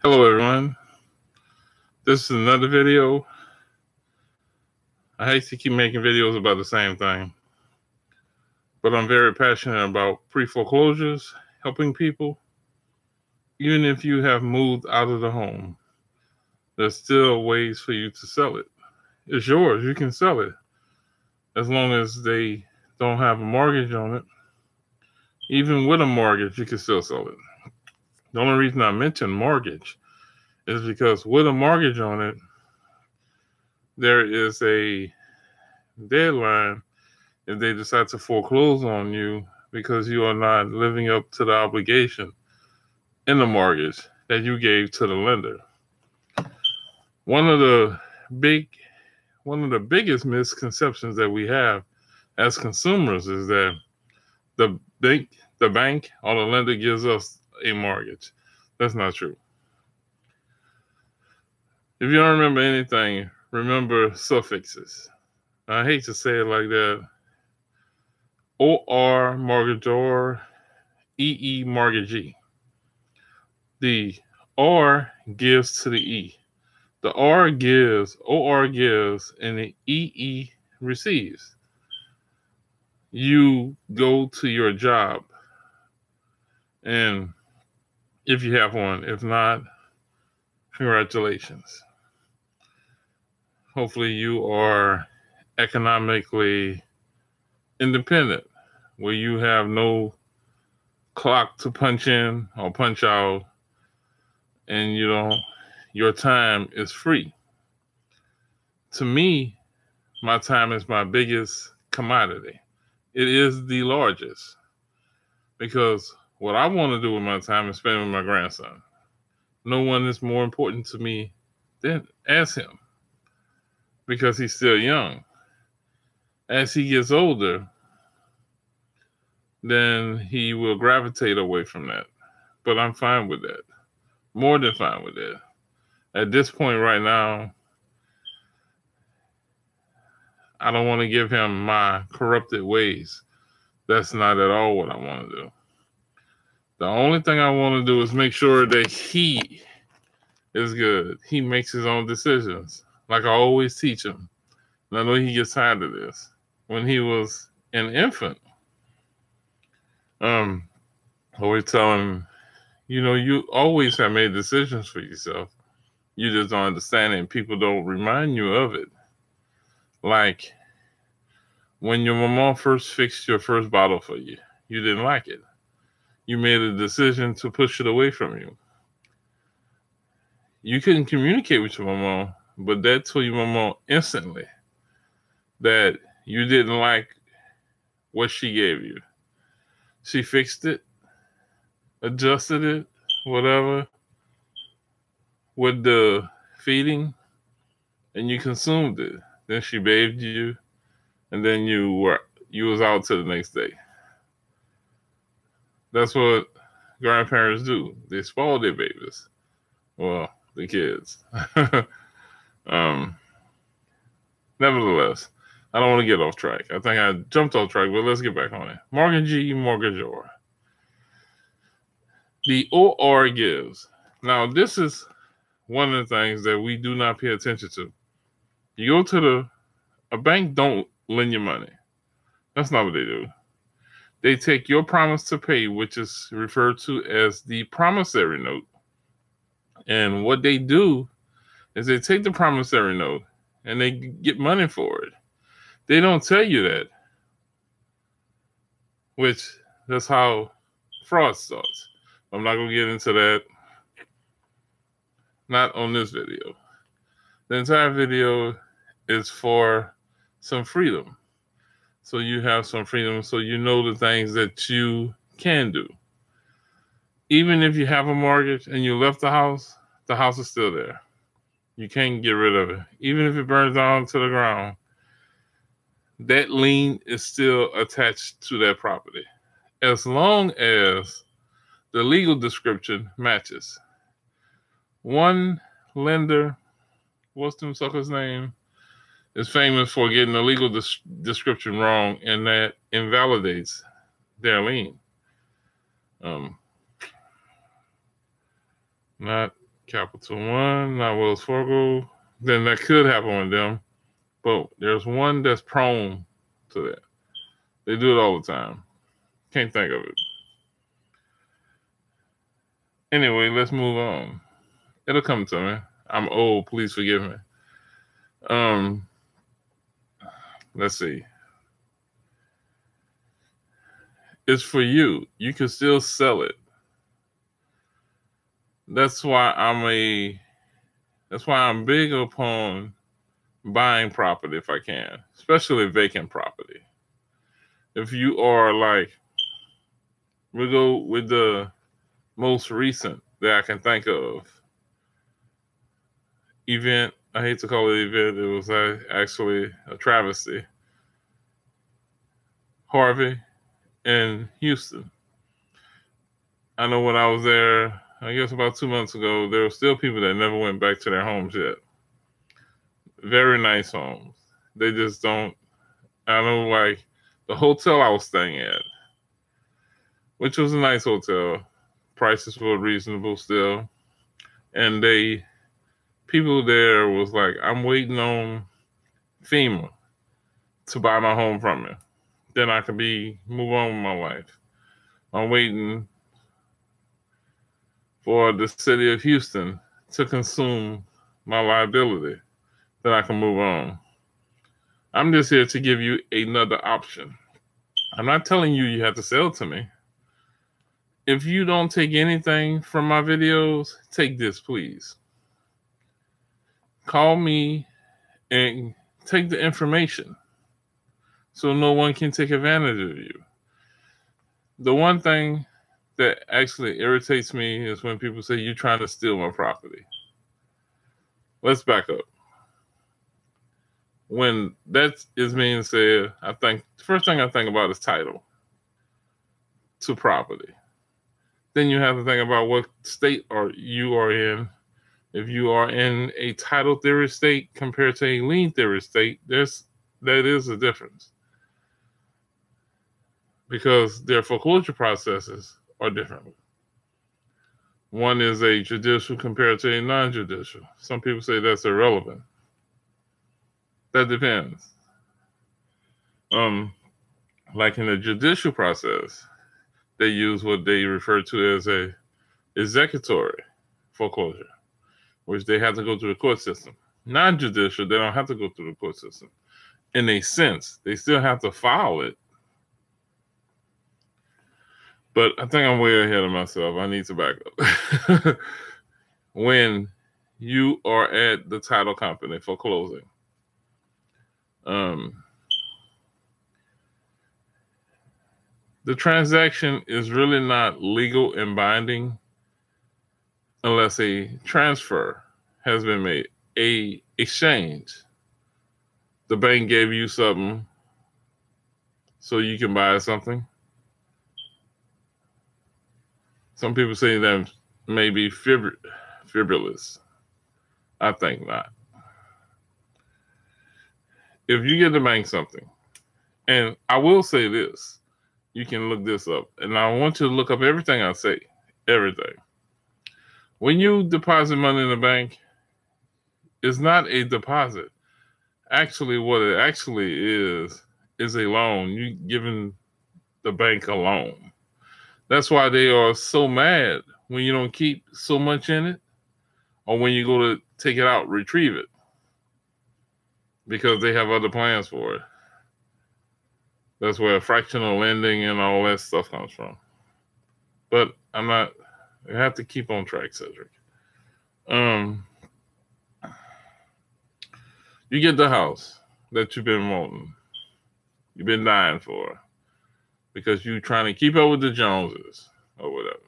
Hello everyone, this is another video. I hate to keep making videos about the same thing, but I'm very passionate about pre-foreclosures, helping people. Even if you have moved out of the home, there's still ways for you to sell it. It's yours, you can sell it, as long as they don't have a mortgage on it. Even with a mortgage, you can still sell it. The only reason I mention mortgage is because with a mortgage on it, there is a deadline if they decide to foreclose on you because you are not living up to the obligation in the mortgage that you gave to the lender. One of the biggest misconceptions that we have as consumers is that the bank or the lender gives us a mortgage. That's not true. If you don't remember anything, remember suffixes. I hate to say it like that. OR mortgagor, EE mortgagee. The R gives to the E. The OR gives, and the EE receives. You go to your job, and if you have one, if not, congratulations. Hopefully you are economically independent, where you have no clock to punch in or punch out, and your time is free. To me, my time is my biggest commodity. It is the largest, because what I want to do with my time is spend with my grandson. No one is more important to me than him, because he's still young. As he gets older, then he will gravitate away from that. But I'm fine with that. More than fine with that. At this point right now, I don't want to give him my corrupted ways. That's not at all what I want to do. The only thing I want to do is make sure that he is good. He makes his own decisions, like I always teach him. And I know he gets tired of this. When he was an infant, I always tell him, you always have made decisions for yourself. You just don't understand it, and people don't remind you of it. Like when your mama first fixed your first bottle for you, you didn't like it. You made a decision to push it away from you. You couldn't communicate with your mama, but that told your mama instantly that you didn't like what she gave you. She fixed it, adjusted it, whatever, with the feeding, and you consumed it. Then she bathed you, and then you was out to the next day. That's what grandparents do. They spoil their babies. Well, the kids. Nevertheless, I don't want to get off track. I think I jumped off track, but let's get back on it. Mortgagee, mortgagor. The OR gives. Now, this is one of the things that we do not pay attention to. You go to a bank don't lend you money. That's not what they do. They take your promise to pay, which is referred to as the promissory note. And what they do is they take the promissory note and they get money for it. They don't tell you that, which that's how fraud starts. I'm not going to get into that. Not on this video. The entire video is for some freedom. So you have some freedom, so you know the things that you can do. Even if you have a mortgage and you left the house is still there. You can't get rid of it. Even if it burns down to the ground, that lien is still attached to that property, as long as the legal description matches. One lender, what's them sucker's name, is famous for getting the legal description wrong, and that invalidates their lien. Not Capital One, not Wells Fargo. Then that could happen with them. But there's one that's prone to that. They do it all the time. Can't think of it. Anyway, let's move on. It'll come to me. I'm old. Please forgive me. Let's see. It's for you. You can still sell it. That's why I'm big upon buying property if I can, especially vacant property. If you are like, we'll go with the most recent that I can think of event. I hate to call it event. It was actually a travesty. Harvey in Houston. I know when I was there, I guess about 2 months ago, there were still people that never went back to their homes yet. Very nice homes. They just don't. I know, like the hotel I was staying at, which was a nice hotel. Prices were reasonable still. And people there was like, I'm waiting on FEMA to buy my home from me. Then I can move on with my life. I'm waiting for the city of Houston to consume my liability. Then I can move on. I'm just here to give you another option. I'm not telling you have to sell to me. If you don't take anything from my videos, take this, please. Call me and take the information so no one can take advantage of you. The one thing that actually irritates me is when people say you're trying to steal my property. Let's back up. When that is being said, I think the first thing I think about is title to property. Then you have to think about what state you are in. If you are in a title theory state compared to a lien theory state, that is a difference. Because their foreclosure processes are different. One is a judicial compared to a non-judicial. Some people say that's irrelevant. That depends. Like in the judicial process, they use what they refer to as a executory foreclosure, which they have to go through the court system. Non-judicial, they don't have to go through the court system. In a sense, they still have to file it. But I think I'm way ahead of myself. I need to back up. When you are at the title company for closing, the transaction is really not legal and binding unless a transfer has been made, a exchange. The bank gave you something so you can buy something. Some people say that may be frivolous. I think not. If you get the bank something, and I will say this, you can look this up, and I want you to look up everything I say, everything. When you deposit money in the bank, it's not a deposit. Actually, what it actually is a loan. You're giving the bank a loan. That's why they are so mad when you don't keep so much in it, or when you go to take it out, retrieve it, because they have other plans for it. That's where fractional lending and all that stuff comes from. But I have to keep on track, Cedric. You get the house that you've been wanting. You've been dying for. Because you're trying to keep up with the Joneses or whatever.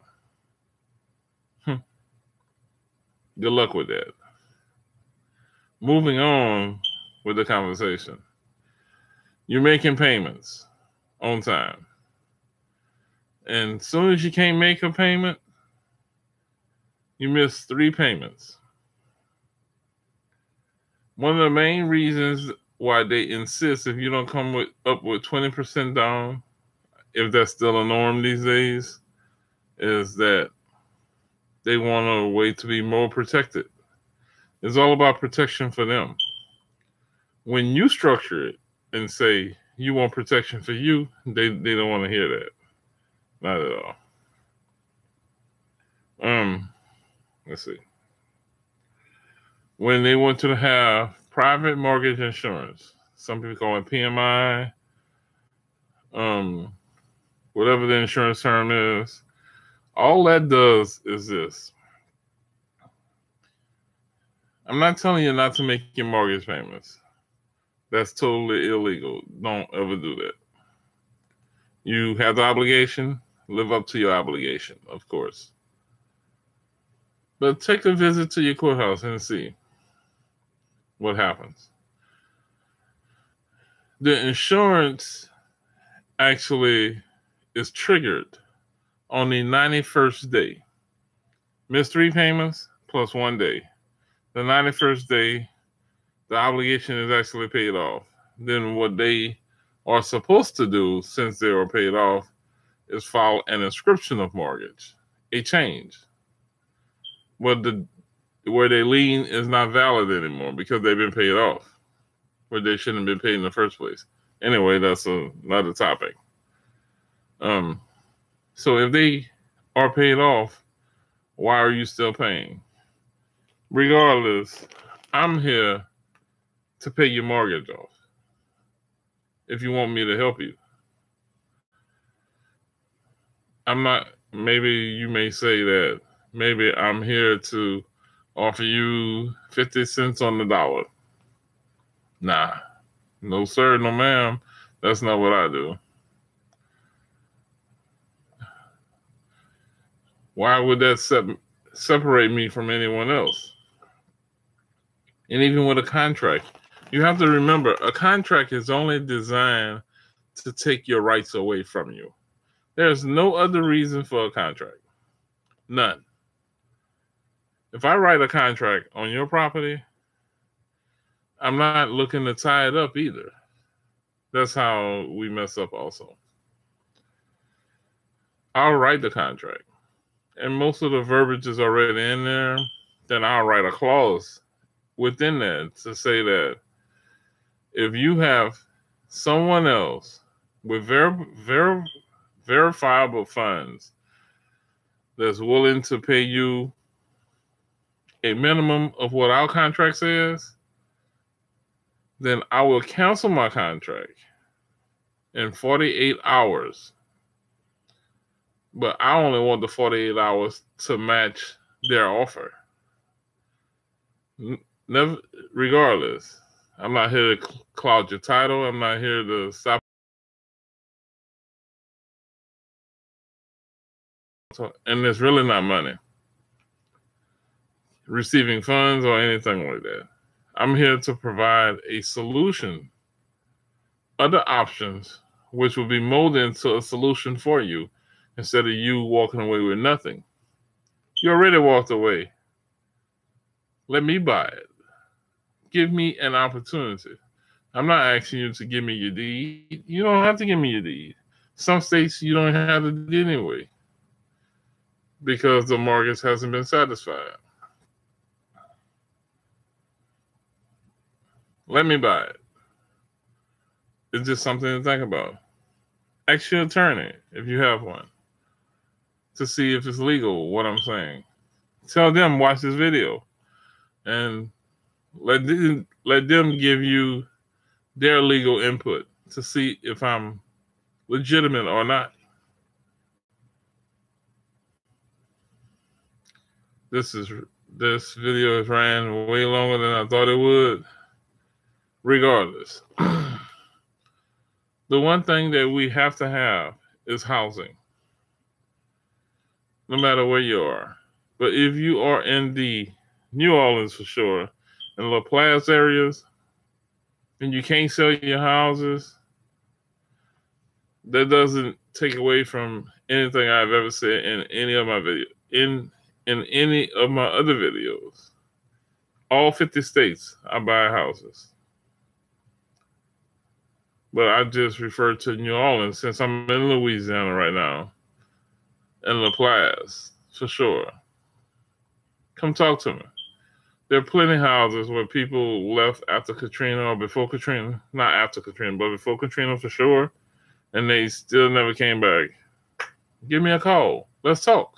Good luck with that. Moving on with the conversation. You're making payments on time. And as soon as you can't make a payment, you miss 3 payments. One of the main reasons why they insist if you don't come up with 20% down, if that's still a norm these days, is that they want a way to be more protected. It's all about protection for them. When you structure it and say you want protection for you, they don't want to hear that. Not at all. Let's see. When they want to have private mortgage insurance, some people call it PMI, whatever the insurance term is, all that does is this. I'm not telling you not to make your mortgage payments. That's totally illegal. Don't ever do that. You have the obligation, live up to your obligation, of course. But take a visit to your courthouse and see what happens. The insurance actually is triggered on the 91st day. Missed 3 payments plus 1 day. The 91st day, the obligation is actually paid off. Then what they are supposed to do, since they are paid off, is file an inscription of mortgage, a change. But where they lien is not valid anymore because they've been paid off, where they shouldn't have been paid in the first place. Anyway, that's another topic. So if they are paid off, why are you still paying? Regardless, I'm here to pay your mortgage off if you want me to help you. I'm not, maybe you may say that maybe I'm here to offer you 50 cents on the dollar. Nah, no sir, no ma'am. That's not what I do. Why would that separate me from anyone else? And even with a contract, you have to remember a contract is only designed to take your rights away from you. There's no other reason for a contract. None. If I write a contract on your property, I'm not looking to tie it up either. That's how we mess up also. I'll write the contract. And most of the verbiage is already in there. Then I'll write a clause within that to say that if you have someone else with verifiable funds that's willing to pay you a minimum of what our contract says, then I will cancel my contract in 48 hours. But I only want the 48 hours to match their offer. Never, regardless, I'm not here to cloud your title. I'm not here to stop. And it's really not money, receiving funds or anything like that. I'm here to provide a solution, other options, which will be molded into a solution for you instead of you walking away with nothing. You already walked away. Let me buy it. Give me an opportunity. I'm not asking you to give me your deed. You don't have to give me your deed. Some states you don't have the deed anyway because the mortgage hasn't been satisfied. Let me buy it. It's just something to think about. Ask your attorney, if you have one, to see if it's legal, what I'm saying. Tell them, watch this video, and let them give you their legal input to see if I'm legitimate or not. This video has ran way longer than I thought it would. Regardless, the one thing that we have to have is housing, no matter where you are. But if you are in the New Orleans for sure, in La Place areas, and you can't sell your houses, that doesn't take away from anything I've ever said in any of my videos, in any of my other videos. All 50 states, I buy houses. But I just referred to New Orleans since I'm in Louisiana right now, and La Place, for sure. Come talk to me. There are plenty of houses where people left after Katrina or before Katrina, not after Katrina, but before Katrina for sure, and they still never came back. Give me a call. Let's talk.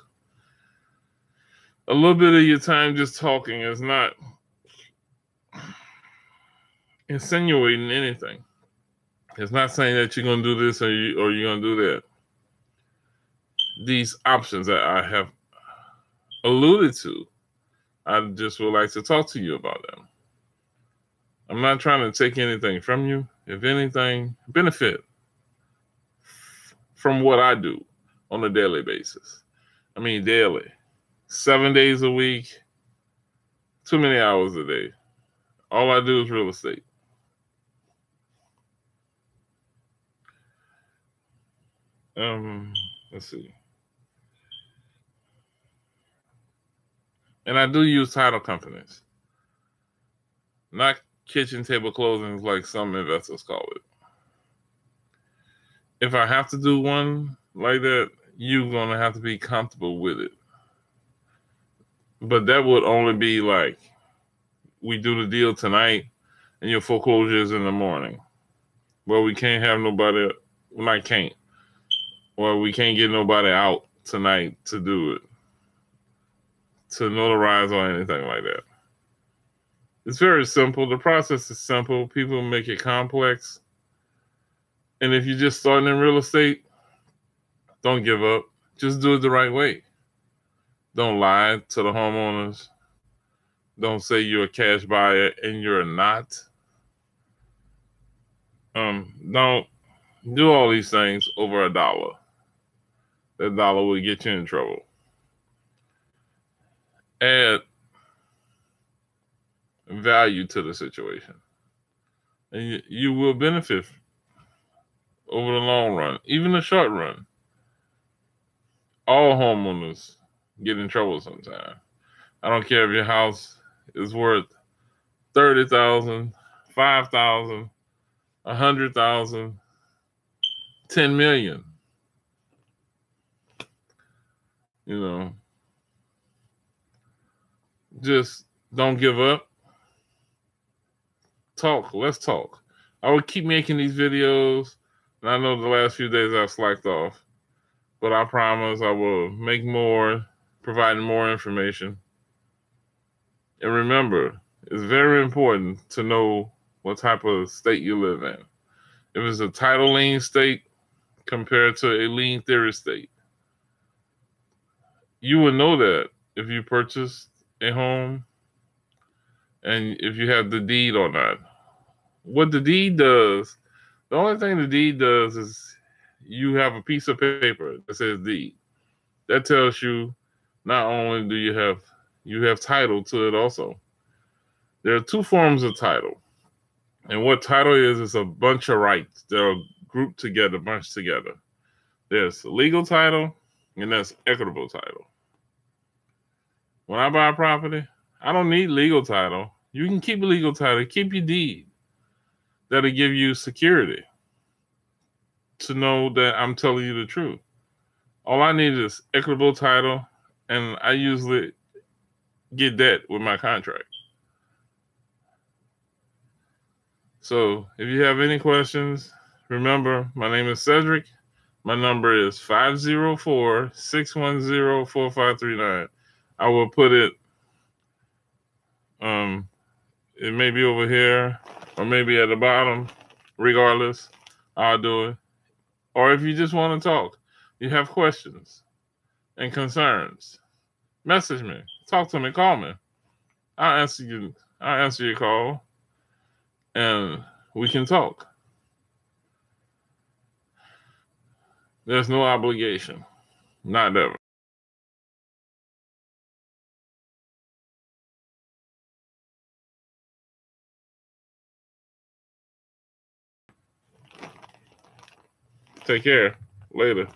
A little bit of your time just talking is not insinuating anything. It's not saying that you're going to do this or you're going to do that. These options that I have alluded to, I just would like to talk to you about them. I'm not trying to take anything from you. If anything, benefit from what I do on a daily basis. I mean, daily. 7 days a week, too many hours a day. All I do is real estate. Let's see. And I do use title companies, not kitchen table closings like some investors call it. If I have to do one like that, you're going to have to be comfortable with it. But that would only be like, we do the deal tonight and your foreclosure is in the morning. Well, we can't have nobody, well, I can't. Well, we can't get nobody out tonight to do it, to notarize or anything like that. It's very simple. The process is simple. People make it complex. And if you're just starting in real estate, don't give up. Just do it the right way. Don't lie to the homeowners. Don't say you're a cash buyer and you're not. Don't do all these things over $1. That dollar will get you in trouble. Add value to the situation. And you will benefit over the long run, even the short run. All homeowners get in trouble sometimes. I don't care if your house is worth $30,000, $5,000, $100,000, $10 million. You know, just don't give up. Talk. Let's talk. I will keep making these videos, and I know the last few days I've slacked off, but I promise I will make more, providing more information. And remember, it's very important to know what type of state you live in. If it's a title lien state compared to a lien theory state, you will know that if you purchase a home and if you have the deed or not. What the deed does, the only thing the deed does is you have a piece of paper that says deed. That tells you not only do you have title to it also. There are two forms of title. And what title is a bunch of rights that are grouped together, bunched together. There's legal title and there's equitable title. When I buy a property, I don't need legal title. You can keep a legal title, keep your deed. That'll give you security to know that I'm telling you the truth. All I need is equitable title, and I usually get that with my contract. So if you have any questions, remember, my name is Cedric. My number is 504-610-4539. I will put it, it may be over here or maybe at the bottom. Regardless, I'll do it. Or if you just want to talk, you have questions and concerns, message me, talk to me, call me. I'll answer you. I'll answer your call, and we can talk. There's no obligation, not ever. Take care. Later.